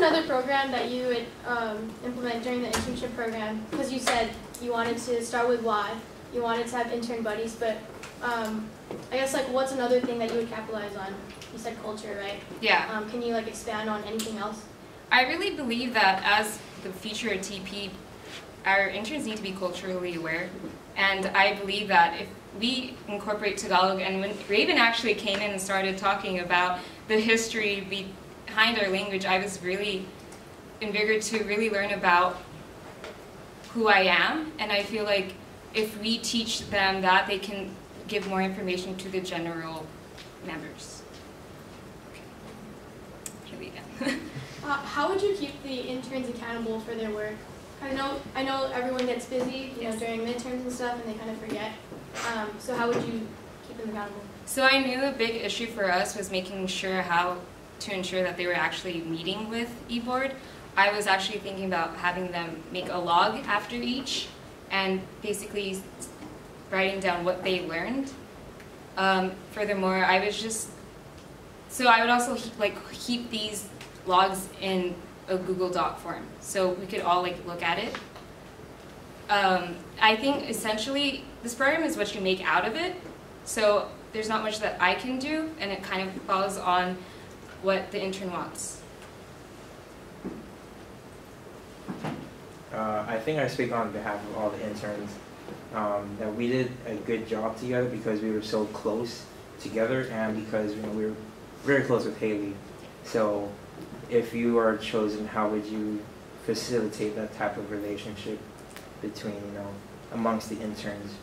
another program that you would implement during the internship program? Because you said you wanted to start with why, you wanted to have intern buddies, but I guess like what's another thing that you would capitalize on? You said culture, right? Yeah. Can you like expand on anything else? I really believe that as the future TP, our interns need to be culturally aware, and I believe that if we incorporate Tagalog, and when Raven actually came in and started talking about the history behind our language, I was really invigorated to really learn about who I am, and I feel like if we teach them that, they can give more information to the general members. Okay. Here we go. How would you keep the interns accountable for their work? I know everyone gets busy, during midterms and stuff, and they kind of forget. So how would you keep them accountable? So I knew a big issue for us was making sure how to ensure that they were actually meeting with eBoard. I was actually thinking about having them make a log after each, and basically writing down what they learned. Furthermore, I would also keep these logs in a Google Doc form, so we could all look at it. I think essentially this program is what you make out of it, so there's not much that I can do, and it kind of falls on what the intern wants. I think I speak on behalf of all the interns that we did a good job together because we were so close together, and because we were very close with Haley. So if you are chosen, how would you facilitate that type of relationship between, amongst the interns?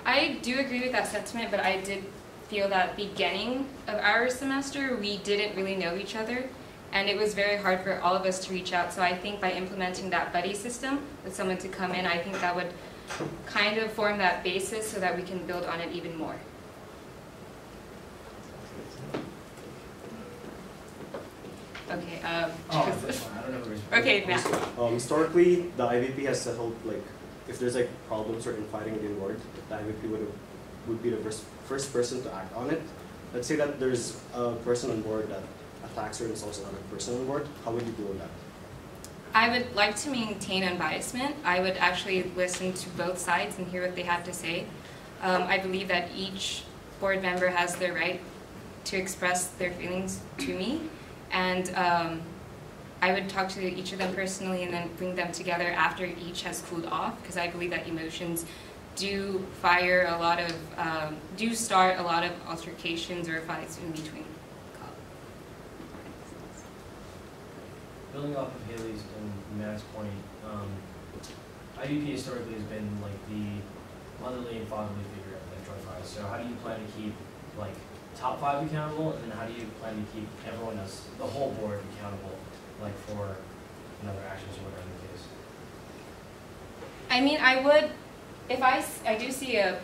I do agree with that sentiment, but I did feel that at the beginning of our semester, we didn't really know each other, and it was very hard for all of us to reach out. So I think by implementing that buddy system with someone to come in, I think that would kind of form that basis so that we can build on it even more. Okay, I don't know. Okay, Matt. Historically, the IVP has settled, if there's problems or infighting in the ward, the IVP would be the first person to act on it. Let's say that there's a person on board that attacks or insults another person on board. How would you deal with that? I would like to maintain unbiasement. I would actually listen to both sides and hear what they have to say. I believe that each board member has the right to express their feelings to me, and I would talk to each of them personally and then bring them together after each has cooled off, because I believe that emotions do start a lot of altercations or fights in between. Building off of Haley's and Matt's point, IVP historically has been the motherly and fatherly figure at Joy 5. So how do you plan to keep top 5 accountable, and then how do you plan to keep everyone else, the whole board, accountable, for other actions or whatever the case? I mean, I would, if I do see a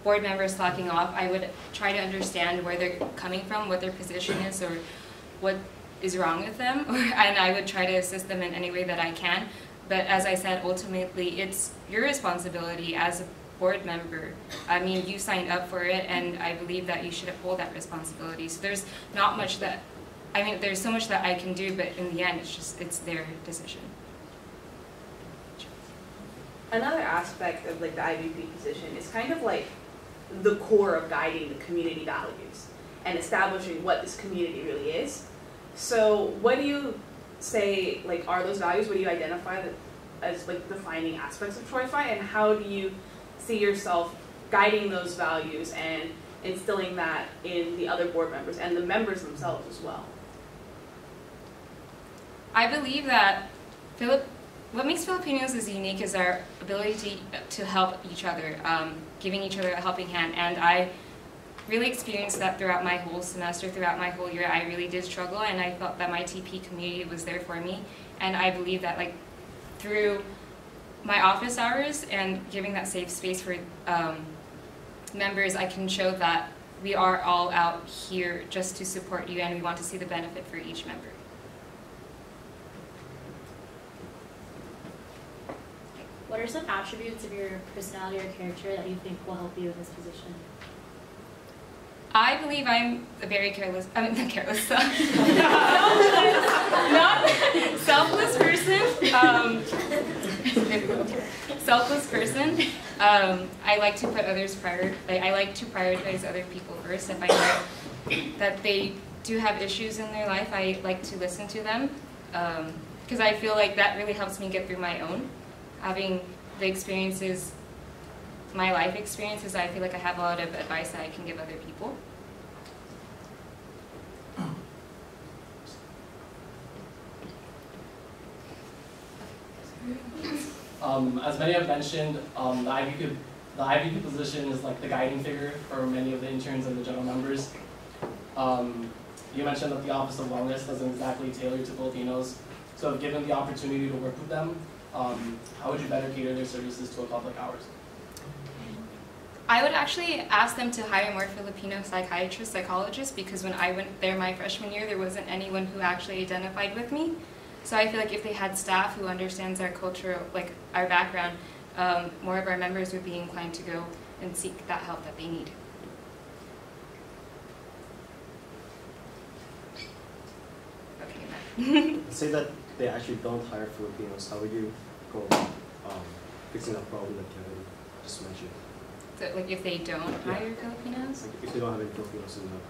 board member slacking off, I would try to understand where they're coming from, what their position is, or what is wrong with them, and I would try to assist them in any way that I can. But as I said, ultimately, it's your responsibility as a board member. I mean, you signed up for it, and I believe that you should uphold that responsibility. So there's not much that, there's so much that I can do, but in the end, it's their decision. Another aspect of the IVP position is kind of the core of guiding the community values and establishing what this community really is. So what do you say are those values? What do you identify as defining aspects of Troy Phi, and how do you see yourself guiding those values and instilling that in the other board members and the members themselves as well? I believe that what makes Filipinos as unique is our ability to help each other, giving each other a helping hand, and I really experienced that throughout my whole semester, throughout my whole year. I really did struggle, and I felt that my TP community was there for me, and I believe that through my office hours and giving that safe space for members, I can show that we are all out here just to support you, and we want to see the benefit for each member. What are some attributes of your personality or character that you think will help you in this position? I believe I'm a very careless, not careless, Not selfless person. Selfless person. I like to put others I like to prioritize other people first. If I know that they do have issues in their life, I like to listen to them, because I feel like that really helps me get through my own. Having the experiences, my life experiences, I feel like I have a lot of advice that I can give other people. As many have mentioned, the IVP position is like the guiding figure for many of the interns and the general members. You mentioned that the Office of Wellness doesn't exactly tailor to Filipinos. So if given the opportunity to work with them, how would you better cater their services to public hours? I would actually ask them to hire more Filipino psychiatrists, psychologists, because when I went there my freshman year, there wasn't anyone who actually identified with me. So I feel like if they had staff who understands our culture, like our background, more of our members would be inclined to go and seek that help that they need. Okay, Let's say that they actually don't hire Filipinos. How would you go fixing that problem that Kevin just mentioned? So, like, if they don't hire Filipinos? Like if they don't have any Filipinos in the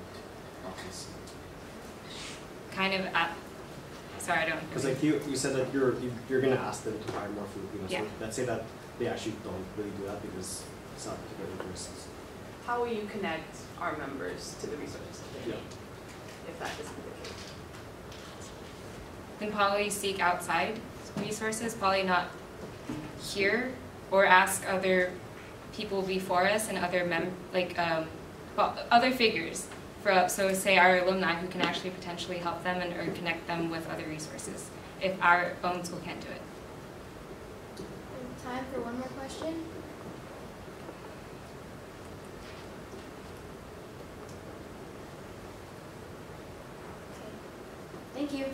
office. Kind of at, sorry, I don't. Because like you said that you're gonna ask them to hire more Filipinos. Yeah. So let's say that they actually don't really do that because it's not their interests. How will you connect our members to the resources that they Yeah. need, if that isn't the case? Then probably seek outside resources, probably not here, or ask other people before us and other other figures. So say our alumni who can actually potentially help them or connect them with other resources if our own school can't do it. Time for one more question. Okay. Thank you.